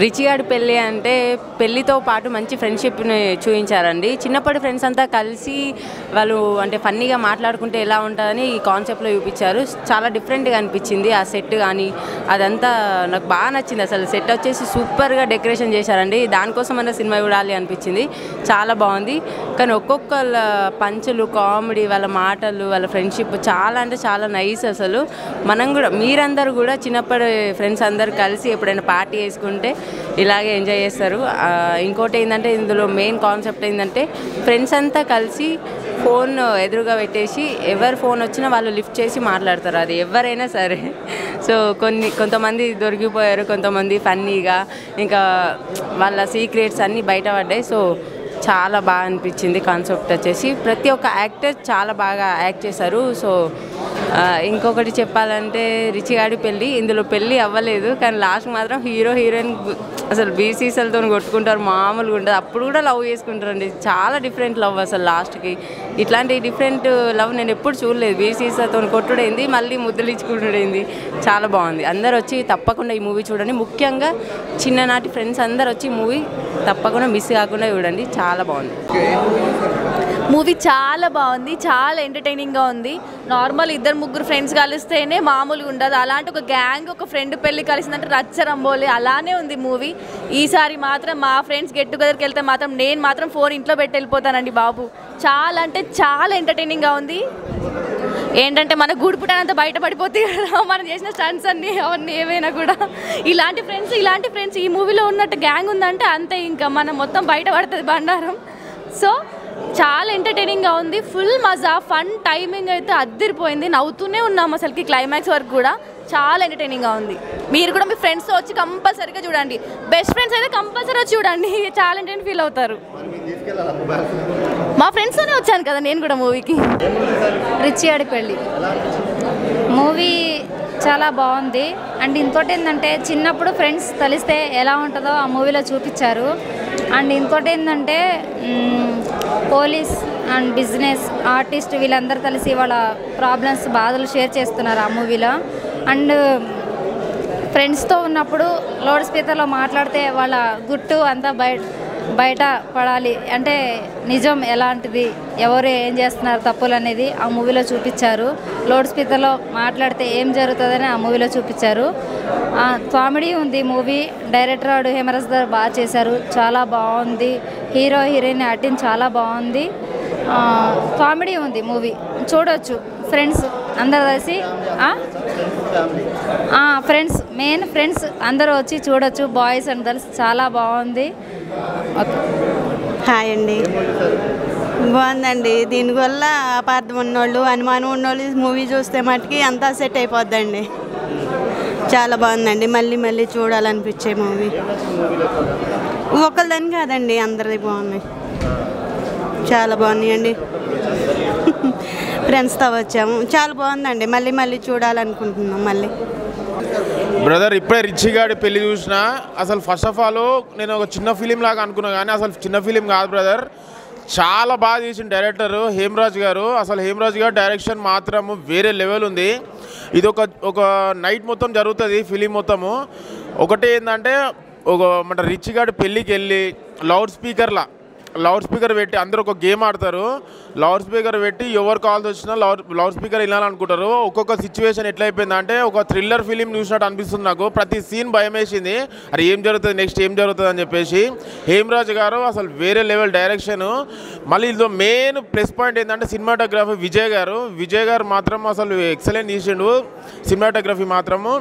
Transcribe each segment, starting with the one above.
రిచిగాడి పెళ్ళి అంటే పెళ్ళితో పాటు మంచి ఫ్రెండ్షిప్ని చూపించారండి. చిన్నప్పటి ఫ్రెండ్స్ అంతా కలిసి వాళ్ళు అంటే ఫన్నీగా మాట్లాడుకుంటే ఎలా ఉంటుందని ఈ కాన్సెప్ట్లో చూపించారు. చాలా డిఫరెంట్గా అనిపించింది ఆ సెట్ కానీ అదంతా నాకు బాగా నచ్చింది. అసలు సెట్ వచ్చేసి సూపర్గా డెకరేషన్ చేశారండి. దానికోసం అన్న సినిమా చూడాలి అనిపించింది. చాలా బాగుంది. కానీ ఒక్కొక్కళ్ళ పంచులు, కామెడీ, వాళ్ళ మాటలు, వాళ్ళ ఫ్రెండ్షిప్ చాలా అంటే చాలా నైస్. అసలు మనం కూడా మీరందరూ కూడా చిన్నప్పటి ఫ్రెండ్స్ అందరూ కలిసి ఎప్పుడైనా పార్టీ వేసుకుంటే ఇలాగే ఎంజాయ్ చేస్తారు. ఇంకోటి ఏంటంటే ఇందులో మెయిన్ కాన్సెప్ట్ ఏంటంటే ఫ్రెండ్స్ అంతా కలిసి ఫోన్ ఎదురుగా పెట్టేసి ఎవరు ఫోన్ వచ్చినా వాళ్ళు లిఫ్ట్ చేసి మాట్లాడతారు. అది ఎవరైనా సరే. సో కొంతమంది దొరికిపోయారు, కొంతమంది ఫన్నీగా, ఇంకా వాళ్ళ సీక్రెట్స్ అన్నీ బయటపడ్డాయి. సో చాలా బాగా అనిపించింది కాన్సెప్ట్ వచ్చేసి. ప్రతి ఒక్క యాక్టర్ చాలా బాగా యాక్ట్ చేశారు. సో ఇంకొకటి చెప్పాలంటే రిచిగాడి పెళ్ళి, ఇందులో పెళ్ళి అవ్వలేదు కానీ లాస్ట్ మాత్రం హీరో హీరోయిన్ అసలు బీసీసీలతో కొట్టుకుంటారు, మామూలుగా ఉంటుంది. అప్పుడు కూడా లవ్ చేసుకుంటారండి. చాలా డిఫరెంట్ లవ్ అసలు లాస్ట్కి. ఇట్లాంటి డిఫరెంట్ లవ్ నేను ఎప్పుడు చూడలేదు. బీసీసీలతో కొట్టుడైంది, మళ్ళీ ముద్దులు ఇచ్చుకుంటుడైంది. చాలా బాగుంది. అందరు వచ్చి తప్పకుండా ఈ మూవీ చూడండి. ముఖ్యంగా చిన్ననాటి ఫ్రెండ్స్ అందరు వచ్చి మూవీ తప్పకుండా మిస్ కాకుండా చూడండి. చాలా బాగుంది మూవీ. చాలా బాగుంది, చాలా ఎంటర్టైనింగ్గా ఉంది. నార్మల్ 2-3 ఫ్రెండ్స్ కలిస్తేనే మామూలుగా ఉండదు. అలాంటి ఒక గ్యాంగ్, ఒక ఫ్రెండ్ పెళ్ళి కలిసిందంటే రచ్చరంబోలే అలానే ఉంది మూవీ. ఈసారి మాత్రం మా ఫ్రెండ్స్ గెట్ టుగెదర్కి వెళ్తే మాత్రం నేను మాత్రం ఫోన్ ఇంట్లో పెట్టి వెళ్ళిపోతానండి బాబు. చాలా అంటే చాలా ఎంటర్టైనింగ్గా ఉంది. ఏంటంటే మన గూడు పుట్టానంత బయటపడిపోతే కదా మనం చేసిన స్టంట్స్ అన్నీ అవన్నీ ఏవైనా కూడా. ఇలాంటి ఫ్రెండ్స్ ఈ మూవీలో ఉన్నట్టు గ్యాంగ్ ఉందంటే అంతే, ఇంకా మనం మొత్తం బయటపడుతుంది బండారం. సో చాలా ఎంటర్టైనింగ్గా ఉంది. ఫుల్ మజా, ఫన్, టైమింగ్ అయితే అద్దరిపోయింది. నవ్వుతూనే ఉన్నాం అసలుకి క్లైమాక్స్ వరకు కూడా. చాలా ఎంటర్టైనింగ్గా ఉంది. మీరు కూడా మీ ఫ్రెండ్స్తో వచ్చి కంపల్సరీగా చూడండి. బెస్ట్ ఫ్రెండ్స్ అయితే కంపల్సరీ వచ్చి చూడండి. చాలా ఎంటర్టైన్ ఫీల్ అవుతారు. మా ఫ్రెండ్స్తోనే వచ్చాను కదా నేను కూడా మూవీకి. రిచిగాడి పెళ్ళి మూవీ చాలా బాగుంది. అండ్ ఇంకోటి ఏంటంటే చిన్నప్పుడు ఫ్రెండ్స్ కలిస్తే ఎలా ఉంటుందో ఆ మూవీలో చూపించారు. అండ్ ఇంకోటి ఏంటంటే పోలీస్ అండ్ బిజినెస్ ఆర్టిస్ట్ వీళ్ళందరూ కలిసి వాళ్ళ ప్రాబ్లమ్స్, బాధలు షేర్ చేస్తున్నారు ఆ మూవీలో. అండ్ ఫ్రెండ్స్తో ఉన్నప్పుడు లౌడ్ స్పీకర్లో మాట్లాడితే వాళ్ళ గుట్టు అంతా బయట పడాలి అంటే నిజం ఎలాంటిది, ఎవరు ఏం చేస్తున్నారు తప్పులు అనేది ఆ మూవీలో చూపించారు. లౌడ్ స్పీకర్లో మాట్లాడితే ఏం జరుగుతుందని ఆ మూవీలో చూపించారు. కామెడీ ఉంది మూవీ. డైరెక్టర్ వాడు హేమరాజ్ గారు బాగా చేశారు. చాలా బాగుంది. హీరో హీరోయిన్ యాక్టింగ్ చాలా బాగుంది. కామెడీ ఉంది మూవీ. చూడవచ్చు ఫ్రెండ్స్ అందరు కలిసి. మెయిన్ ఫ్రెండ్స్ అందరూ వచ్చి చూడొచ్చు. బాయ్స్ అండ్ గర్ల్స్ చాలా బాగుంది. హాయ్ అండి, బాగుందండి. దీనివల్ల అపార్థం ఉన్నోళ్ళు, అనుమానం ఉన్నోళ్ళు మూవీ చూస్తే మటుకి అంతా సెట్ అయిపోద్దండి. చాలా బాగుందండి. మళ్ళీ మళ్ళీ చూడాలనిపించే మూవీ. ఒకళ్ళదని కాదండి, అందరిది బాగున్నాయి. చాలా బాగున్నాయండి. ఫ్రెండ్స్తో వచ్చాము. చాలా బాగుందండి. మళ్ళీ మళ్ళీ చూడాలనుకుంటున్నాం. మళ్ళీ బ్రదర్ ఇప్పుడే రిచిగాడి పెళ్లి చూసిన. అసలు ఫస్ట్ ఆఫ్ ఆల్ నేను ఒక చిన్న ఫిలిం లాగా అనుకున్నా కానీ అసలు చిన్న ఫిలిం కాదు బ్రదర్. చాలా బాగా చేసిన డైరెక్టర్ హేమరాజ్ గారు. అసలు హేమరాజ్ గారు డైరెక్షన్ మాత్రం వేరే లెవెల్ ఉంది. ఇది ఒక నైట్ మొత్తం జరుగుతుంది ఫిలిం మొత్తము. ఒకటి ఏంటంటే మన రిచిగాడి పెళ్ళికి వెళ్ళి లౌడ్ స్పీకర్లా లౌడ్ స్పీకర్ పెట్టి అందరూ ఒక గేమ్ ఆడతారు. లౌడ్ స్పీకర్ పెట్టి ఎవరు కాల్స్ వచ్చినా లౌడ్ స్పీకర్ వినాలనుకుంటారు. ఒక్కొక్క సిచ్యువేషన్ ఎట్లా అయిపోయిందంటే ఒక థ్రిల్లర్ ఫిలిం చూసినట్టు అనిపిస్తుంది నాకు. ప్రతి సీన్ భయం వేసింది, అది ఏం జరుగుతుంది నెక్స్ట్ ఏం జరుగుతుంది అని చెప్పేసి. హేమరాజ్ గారు అసలు వేరే లెవెల్ డైరెక్షన్. మళ్ళీ ఇందులో మెయిన్ ప్లస్ పాయింట్ ఏంటంటే సినిమాటోగ్రఫీ విజయ్ గారు మాత్రం అసలు ఎక్సలెంట్ చేసిండు. సినిమాటోగ్రఫీ మాత్రము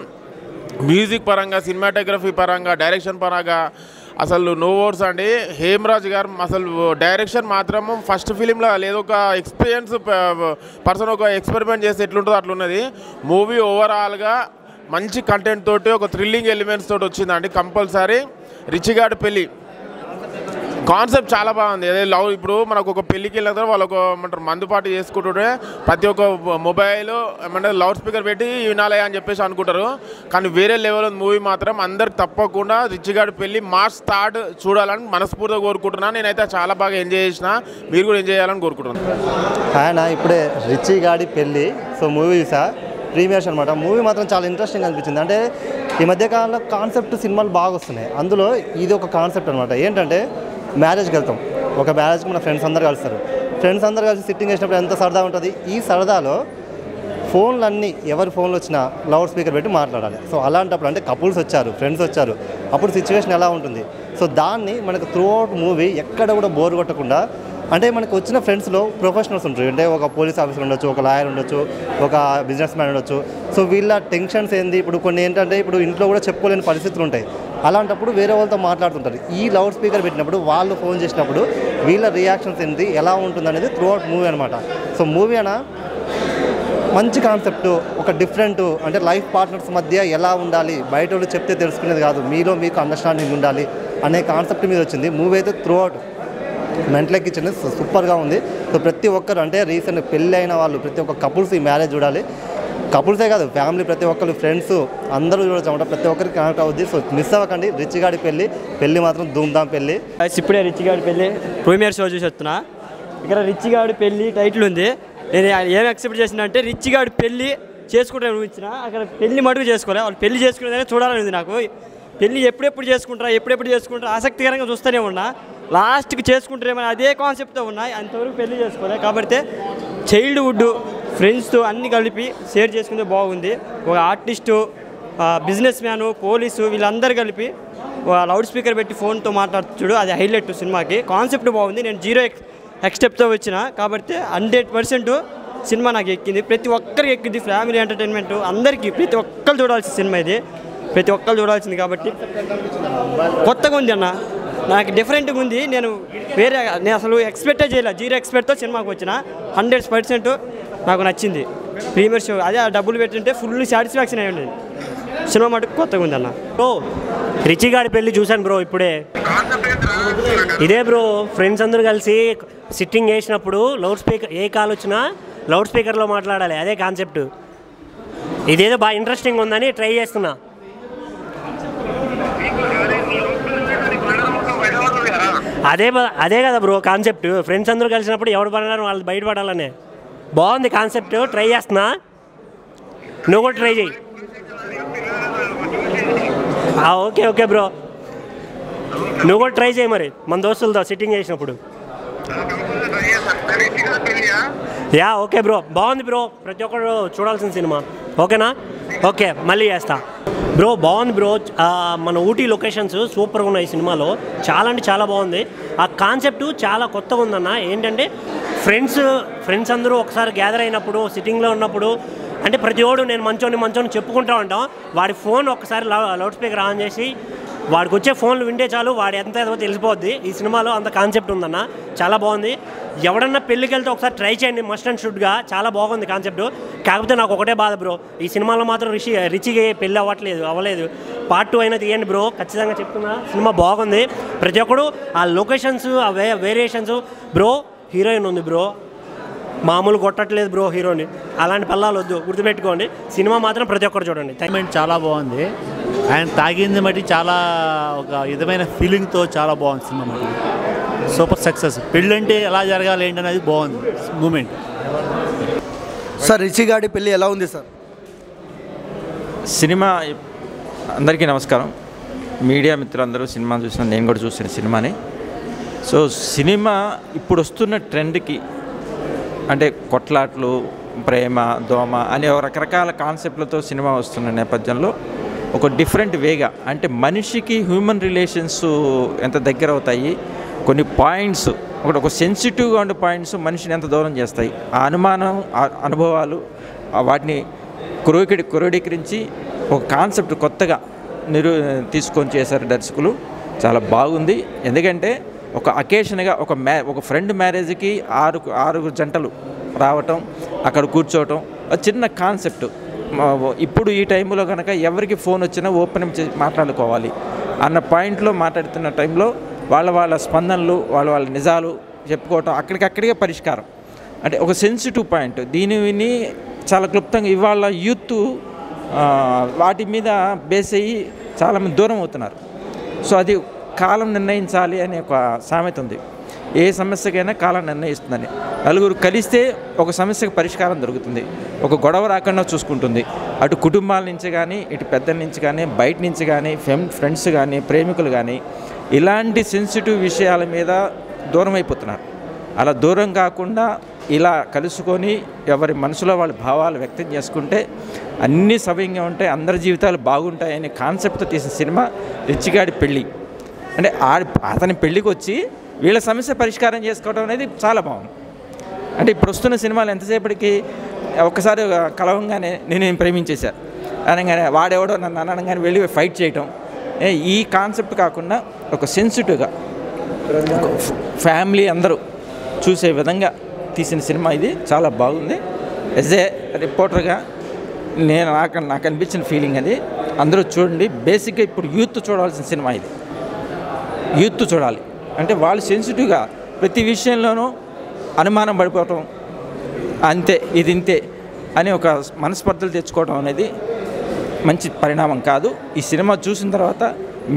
మ్యూజిక్ పరంగా, సినిమాటోగ్రఫీ పరంగా, డైరెక్షన్ పరంగా అసలు నో వర్డ్స్ అండి. హేమరాజ్ గారు అసలు డైరెక్షన్ మాత్రము ఫస్ట్ ఫిలింలో లేదు, ఒక ఎక్స్పీరియన్స్ పర్సన్ ఒక ఎక్స్పెరిమెంట్ చేస్తే ఎట్లుంటుందో అట్లున్నది. మూవీ ఓవరాల్గా మంచి కంటెంట్ తోటి ఒక థ్రిల్లింగ్ ఎలిమెంట్స్ తోటి వచ్చిందండి. కంపల్సరీ రిచిగాడి పెళ్ళి కాన్సెప్ట్ చాలా బాగుంది. అదే లవ్, ఇప్పుడు మనకు ఒక పెళ్ళికి వెళ్ళిన తర్వాత వాళ్ళు ఒక ఏమంటారు మందు పార్టీ చేసుకుంటుంటే ప్రతి ఒక్క మొబైల్ ఏమంటారు లౌడ్ స్పీకర్ పెట్టి వినాలి అని చెప్పేసి అనుకుంటారు. కానీ వేరే లెవెల్ మూవీ మాత్రం అందరికి తప్పకుండా రిచిగాడి పెళ్ళి మార్చ్ 3 చూడాలని మనస్ఫూర్తిగా కోరుకుంటున్నాను. నేనైతే చాలా బాగా ఎంజాయ్ చేసిన, మీరు కూడా ఎంజాయ్ చేయాలని కోరుకుంటున్నాను. ఆయన ఇప్పుడే రిచిగాడి పెళ్ళి మూవీ చూసా, ప్రీమియర్స్ అనమాట. మూవీ మాత్రం చాలా ఇంట్రెస్టింగ్ అనిపించింది. అంటే ఈ మధ్యకాలంలో కాన్సెప్ట్ సినిమాలు బాగా వస్తున్నాయి. అందులో ఇది ఒక కాన్సెప్ట్ అనమాట. ఏంటంటే మ్యారేజ్కి వెళ్తాం, ఒక మ్యారేజ్కి మన ఫ్రెండ్స్ అందరు కలుస్తారు. ఫ్రెండ్స్ అందరు కలిసి సిట్టింగ్ వేసినప్పుడు ఎంత సరదా ఉంటుంది. ఈ సరదాలో ఫోన్లన్నీ ఎవరి ఫోన్లు వచ్చినా లౌడ్ స్పీకర్ పెట్టి మాట్లాడాలి. సో అలాంటప్పుడు అంటే కపుల్స్ వచ్చారు, ఫ్రెండ్స్ వచ్చారు, అప్పుడు సిచ్యువేషన్ ఎలా ఉంటుంది. సో దాన్ని మనకు త్రూ అవుట్ మూవీ ఎక్కడ కూడా బోర్ కొట్టకుండా, అంటే మనకు వచ్చిన ఫ్రెండ్స్లో ప్రొఫెషనల్స్ ఉంటారు. అంటే ఒక పోలీస్ ఆఫీసర్ ఉండొచ్చు, ఒక లాయర్ ఉండొచ్చు, ఒక బిజినెస్ మ్యాన్ ఉండొచ్చు. సో వీళ్ళ టెన్షన్స్ ఏంది, ఇప్పుడు కొన్ని ఏంటంటే ఇప్పుడు ఇంట్లో కూడా చెప్పుకోలేని పరిస్థితులు ఉంటాయి. అలాంటప్పుడు వేరే వాళ్ళతో మాట్లాడుతుంటారు. ఈ లౌడ్ స్పీకర్ పెట్టినప్పుడు వాళ్ళు ఫోన్ చేసినప్పుడు వీళ్ళ రియాక్షన్స్ ఏంటి, ఎలా ఉంటుంది అనేది త్రూ అవుట్ మూవీ అనమాట. సో మూవీ అన్న మంచి కాన్సెప్ట్, ఒక డిఫరెంట్, అంటే లైఫ్ పార్ట్నర్స్ మధ్య ఎలా ఉండాలి, బయట వాళ్ళు చెప్తే తెలుసుకునేది కాదు, మీలో మీకు అండర్స్టాండింగ్ ఉండాలి అనే కాన్సెప్ట్ మీద వచ్చింది. మూవీ అయితే త్రూ అవుట్ మెంటలెక్కి ఇచ్చింది, సూపర్గా ఉంది. సో ప్రతి ఒక్కరు, అంటే రీసెంట్ పెళ్ళి అయిన వాళ్ళు ప్రతి ఒక్క కపుల్స్ ఈ మ్యారేజ్ చూడాలి. కపుల్సే కాదు, ఫ్యామిలీ ప్రతి ఒక్కరు, ఫ్రెండ్స్ అందరూ చూడొచ్చు అనమాట. ప్రతి ఒక్కరికి కనెక్ట్ అవుద్ది. సో మిస్ అవ్వకండి. రిచిగాడి పెళ్ళి మాత్రం ధూమ్ధామ్ పెళ్ళి. ఇప్పుడే రిచిగాడి పెళ్ళి ప్రీమియర్ షో చూసి వస్తున్నా. ఇక్కడ రిచిగాడి పెళ్ళి టైటిల్ ఉంది. నేను ఏం ఎక్సెప్ట్ చేసిన అంటే రిచిగాడి పెళ్ళి చేసుకుంటే ఇచ్చిన, అక్కడ పెళ్లి మటుకు చేసుకోలే. వాళ్ళు పెళ్లి చేసుకునేదని చూడాలని ఉంది నాకు. పెళ్ళి ఎప్పుడెప్పుడు చేసుకుంటారా ఆసక్తికరంగా చూస్తూనే ఉన్నా. లాస్ట్కి చేసుకుంటారేమో అదే కాన్సెప్ట్తో ఉన్నాయి. అంతవరకు పెళ్లి చేసుకోలే. కాబట్టి చైల్డ్హుడ్ ఫ్రెండ్స్తో అన్నీ కలిపి షేర్ చేసుకుంటే బాగుంది. ఒక ఆర్టిస్టు, బిజినెస్ మ్యాను, పోలీసు వీళ్ళందరూ కలిపి లౌడ్ స్పీకర్ పెట్టి ఫోన్తో మాట్లాడుతుడు, అది హైలైట్ సినిమాకి. కాన్సెప్ట్ బాగుంది. నేను 0 ఎక్స్టెప్తో వచ్చిన కాబట్టి 100% సినిమా నాకు ఎక్కింది. ప్రతి ఒక్కరికి ఎక్కింది. ఫ్యామిలీ ఎంటర్టైన్మెంట్ అందరికీ, ప్రతి ఒక్కరు చూడాల్సిన సినిమా ఇది. ప్రతి ఒక్కరు చూడాల్సింది కాబట్టి కొత్తగా ఉంది అన్న, నాకు డిఫరెంట్గా ఉంది. నేను అసలు ఎక్స్పెక్టే చేయలేదు. 0 ఎక్స్పెక్ట్తో సినిమాకి వచ్చిన 100% నాకు నచ్చింది. ప్రీమియర్ షో అదే డబ్బులు పెట్టింటే ఫుల్ సాటిస్ఫాక్షన్ అయ్యి ఉండేది. సినిమా మటుకు కొత్తగా ఉంది అన్న. బ్రో రిచిగాడి పెళ్ళి చూశాను బ్రో ఇప్పుడే. ఇదే బ్రో, ఫ్రెండ్స్ అందరూ కలిసి సిట్టింగ్ వేసినప్పుడు లౌడ్ స్పీకర్, ఏ కాల్ వచ్చినా లౌడ్ స్పీకర్లో మాట్లాడాలి, అదే కాన్సెప్ట్. ఇదేదో బాగా ఇంట్రెస్టింగ్ ఉందని ట్రై చేస్తున్నా. అదే కదా బ్రో కాన్సెప్ట్. ఫ్రెండ్స్ అందరూ కలిసినప్పుడు ఎవరు పడాలని వాళ్ళు బయటపడాలనే. బాగుంది కాన్సెప్ట్, ట్రై చేస్తున్నా. నువ్వు కూడా ట్రై చేయి. ఓకే బ్రో, నువ్వు కూడా ట్రై చేయి మరి మన దోస్తులతో సిట్టింగ్ చేసినప్పుడు. ఓకే బ్రో, బాగుంది బ్రో. ప్రతి ఒక్కరు చూడాల్సిన సినిమా. ఓకేనా? ఓకే, మళ్ళీ చేస్తా బ్రో. బాగుంది బ్రో. మన ఊటీ లొకేషన్స్ సూపర్గా ఉన్నాయి సినిమాలో. చాలా అంటే చాలా బాగుంది. ఆ కాన్సెప్ట్ చాలా కొత్తగా ఉందన్న. ఏంటంటే ఫ్రెండ్స్ అందరూ ఒకసారి గ్యాదర్ అయినప్పుడు, సిట్టింగ్లో ఉన్నప్పుడు, అంటే ప్రతి ఓడు నేను మంచోని చెప్పుకుంటూ ఉంటాం. వాడి ఫోన్ ఒక్కసారి లౌడ్ స్పీకర్ ఆన్ చేసి వాడికి వచ్చే ఫోన్లు వింటే చాలు వాడు ఎంత ఏదో తెలిసిపోద్ది. ఈ సినిమాలో అంత కాన్సెప్ట్ ఉందన్న, చాలా బాగుంది. ఎవడన్నా పెళ్ళికి వెళ్తే ఒకసారి ట్రై చేయండి, మస్ట్ అండ్ షుడ్గా. చాలా బాగుంది కాన్సెప్ట్. కాకపోతే నాకు ఒకటే బాధ బ్రో, ఈ సినిమాలో మాత్రం రిచికి పెళ్ళి అవ్వలేదు. పార్ట్ 2 అయినా తీయండి బ్రో, ఖచ్చితంగా చెప్తున్నా. సినిమా బాగుంది. ప్రతి ఒక్కడు ఆ లొకేషన్స్, ఆ వేరియేషన్స్. బ్రో హీరోయిన్ ఉంది బ్రో, మామూలు కొట్టట్లేదు బ్రో హీరోని. అలాంటి పల్లాలు వద్దు, గుర్తుపెట్టుకోండి. సినిమా మాత్రం ప్రతి ఒక్కరు చూడండి. చాలా బాగుంది. ఆయన తాగింది మట్టి చాలా ఒక విధమైన ఫీలింగ్తో చాలా బాగుంది సినిమా మట్టి. Super success. పెళ్ళంటే ఎలా జరగాలి ఏంటి అనేది బాగుంది మూమెంట్. సార్ రిచిగాడి పెళ్ళి ఎలా ఉంది సార్? సినిమా అందరికీ నమస్కారం. మీడియా మిత్రులందరూ సినిమా చూసిన, నేను కూడా చూసిన సినిమాని సో సినిమా ఇప్పుడు వస్తున్న ట్రెండ్కి అంటే కొట్లాట్లు, ప్రేమ, దోమ అనే రకరకాల కాన్సెప్ట్లతో సినిమా వస్తున్న నేపథ్యంలో ఒక డిఫరెంట్ వేగా అంటే మనిషికి హ్యూమన్ రిలేషన్స్ ఎంత దగ్గర అవుతాయి, కొన్ని పాయింట్స్ ఒక సెన్సిటివ్గా ఉండే పాయింట్స్ మనిషిని ఎంత దూరం చేస్తాయి, ఆ అనుమానం, అనుభవాలు వాటిని క్రోడీకరించి ఒక కాన్సెప్ట్ కొత్తగా తీసుకొని చేశారు దర్శకులు. చాలా బాగుంది. ఎందుకంటే ఒక అకేషన్గా ఒక ఫ్రెండ్ మ్యారేజ్కి ఆరుగురు జంటలు రావటం, అక్కడ కూర్చోవటం, చిన్న కాన్సెప్ట్. ఇప్పుడు ఈ టైంలో కనుక ఎవరికి ఫోన్ వచ్చినా ఓపెన్ మాట్లాడుకోవాలి అన్న పాయింట్లో మాట్లాడుతున్న టైంలో వాళ్ళ స్పందనలు, వాళ్ళ నిజాలు చెప్పుకోవటం, అక్కడికక్కడికే పరిష్కారం. అంటే ఒక సెన్సిటివ్ పాయింట్. దీనిని చాలా క్లుప్తంగా ఇవాళ యూత్ వాటి మీద బేస్ అయ్యి చాలామంది దూరం అవుతున్నారు. సో అది కాలం నిర్ణయించాలి అనే ఒక సామెత ఉంది. ఏ సమస్యకైనా కాలం నిర్ణయిస్తుందని. నలుగురు కలిస్తే ఒక సమస్యకు పరిష్కారం దొరుకుతుంది, ఒక గొడవ రాకుండా చూసుకుంటుంది. అటు కుటుంబాల నుంచి కానీ, ఇటు పెద్దల నుంచి కానీ, బయట నుంచి కానీ, ఫ్రెండ్స్ కానీ, ప్రేమికులు కానీ ఇలాంటి సెన్సిటివ్ విషయాల మీద దూరం అయిపోతున్నారు. అలా దూరం కాకుండా ఇలా కలుసుకొని ఎవరి మనసులో వాళ్ళ భావాలు వ్యక్తం చేసుకుంటే అన్నీ సవ్యంగా ఉంటాయి, అందరి జీవితాలు బాగుంటాయి అనే కాన్సెప్ట్తో తీసిన సినిమా రిచ్చిగాడి పెళ్ళి. అంటే అతని పెళ్ళికి వచ్చి వీళ్ళ సమస్య పరిష్కారం చేసుకోవడం అనేది చాలా బాగుంది. అంటే ఇప్పుడు వస్తున్న సినిమాలు ఎంతసేపటికి ఒక్కసారి కలవంగానే నేను ప్రేమించేశాను అనగానే వాడెవడో నన్ను అనగానే వెళ్ళి ఫైట్ చేయటం, ఈ కాన్సెప్ట్ కాకుండా ఒక సెన్సిటివ్గా ఫ్యామిలీ అందరూ చూసే విధంగా తీసిన సినిమా ఇది. చాలా బాగుంది. యాజ్ ఏ రిపోర్టర్గా నాకు అనిపించిన ఫీలింగ్ అది. అందరూ చూడండి. బేసిక్గా ఇప్పుడు యూత్ చూడాల్సిన సినిమా ఇది. యూత్ చూడాలి. అంటే వాళ్ళు సెన్సిటివ్గా ప్రతి విషయంలోనూ అనుమానం పడిపోవటం, అంతే ఇది ఇంతే అని ఒక మనస్పర్ధలు తెచ్చుకోవడం అనేది మంచి పరిణామం కాదు. ఈ సినిమా చూసిన తర్వాత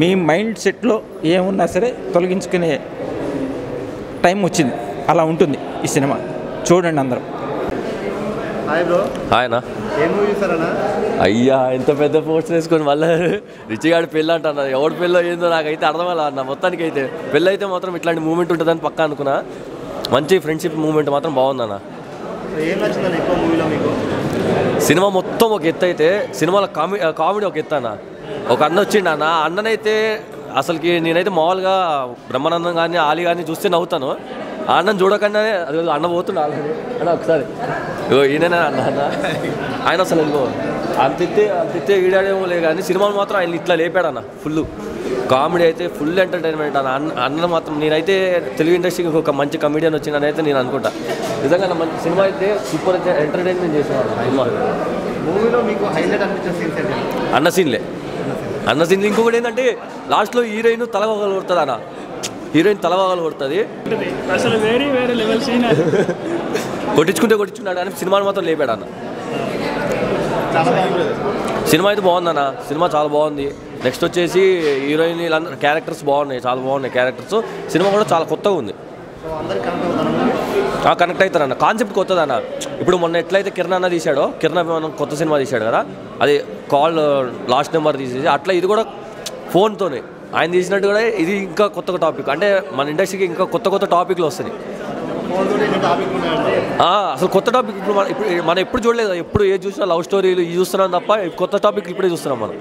మీ మైండ్ సెట్లో ఏమున్నా సరే తొలగించుకునే టైం వచ్చింది. అలా ఉంటుంది ఈ సినిమా. చూడండి అందరూ. హాయ్ అన్న. అయ్యా ఎంత పెద్ద పోస్ట్ వేసుకొని మళ్ళీ రిచిగాడి పెళ్ళి అంటున్నా. ఎవడు పెళ్ళో ఏందో నాకైతే అర్థమయ్యా అన్న. మొత్తానికి అయితే పెళ్ళి అయితే మాత్రం ఇట్లాంటి మూమెంట్ ఉంటుందని పక్కా అనుకున్నా. మంచి ఫ్రెండ్షిప్ మూమెంట్ మాత్రం బాగుందన్న. సినిమా మొత్తం ఒక ఎత్తు అయితే సినిమాలో కామెడీ ఒక ఎత్తు అన్న. ఒక అన్న వచ్చిండు అన్న. అన్ననైతే అసలుకి నేనైతే మామూలుగా బ్రహ్మానందం కానీ ఆలి కానీ చూస్తే నవ్వుతాను. ఆ అన్నం చూడకుండానే అన్న పోతుండే ఆల్రెడీ అన్న ఒకసారి ఈయననే అన్న ఆయన అసలు అంతితే ఈడాడేమో లేదు కానీ సినిమాలు మాత్రం ఆయన ఇట్లా లేపాడన్న. ఫుల్ కామెడీ అయితే ఫుల్ ఎంటర్టైన్మెంట్ అన్న. అన్న మాత్రం నేనైతే తెలుగు ఇండస్ట్రీకి ఒక మంచి కమెడియన్ వచ్చిందని అయితే నేను అనుకుంటా. నిజంగా మంచి సినిమా అయితే సూపర్ ఎంటర్టైన్మెంట్ చేసేవాడు సినిమా. మూవీలో మీకు హైలైట్ అనిపించిన సీన్స్ అన్న సీన్లే. అన్న సీన్లు ఇంకొకటి ఏంటంటే లాస్ట్లో హీరోయిన్ తలవగలు కొడుతుంది అన్న. హీరోయిన్ తలవగలు కొడుతుంది. అసలు వేరే లెవెల్ సీన్. కొట్టించుకున్నాడు కానీ సినిమాని మాత్రం లేపాడు అన్న. సినిమా అయితే బాగుందన్న. సినిమా చాలా బాగుంది. నెక్స్ట్ వచ్చేసి హీరోయిన్ వీళ్ళందరూ క్యారెక్టర్స్ బాగున్నాయి, చాలా బాగున్నాయి క్యారెక్టర్స్. సినిమా కూడా చాలా కొత్తగా ఉంది. కనెక్ట్ అవుతారన్న. కాన్సెప్ట్ కొత్తదన్న. ఇప్పుడు మొన్న ఎట్లయితే కిరణ్ అన్న తీశాడో, కిరణ్ మనం కొత్త సినిమా తీశాడు కదా, అది కాల్ లాస్ట్ నెంబర్ తీసేసి అట్లా ఇది కూడా ఫోన్తోనే ఆయన తీసినట్టు కూడా ఇది ఇంకా కొత్త టాపిక్. అంటే మన ఇండస్ట్రీకి ఇంకా కొత్త టాపిక్లు వస్తున్నాయి. అసలు కొత్త టాపిక్ ఇప్పుడు మనం ఎప్పుడు చూడలేదు. ఎప్పుడు ఏది చూసినా లవ్ స్టోరీలు ఇది చూస్తున్నాం తప్ప కొత్త టాపిక్ ఇప్పుడే చూస్తున్నాం మనం.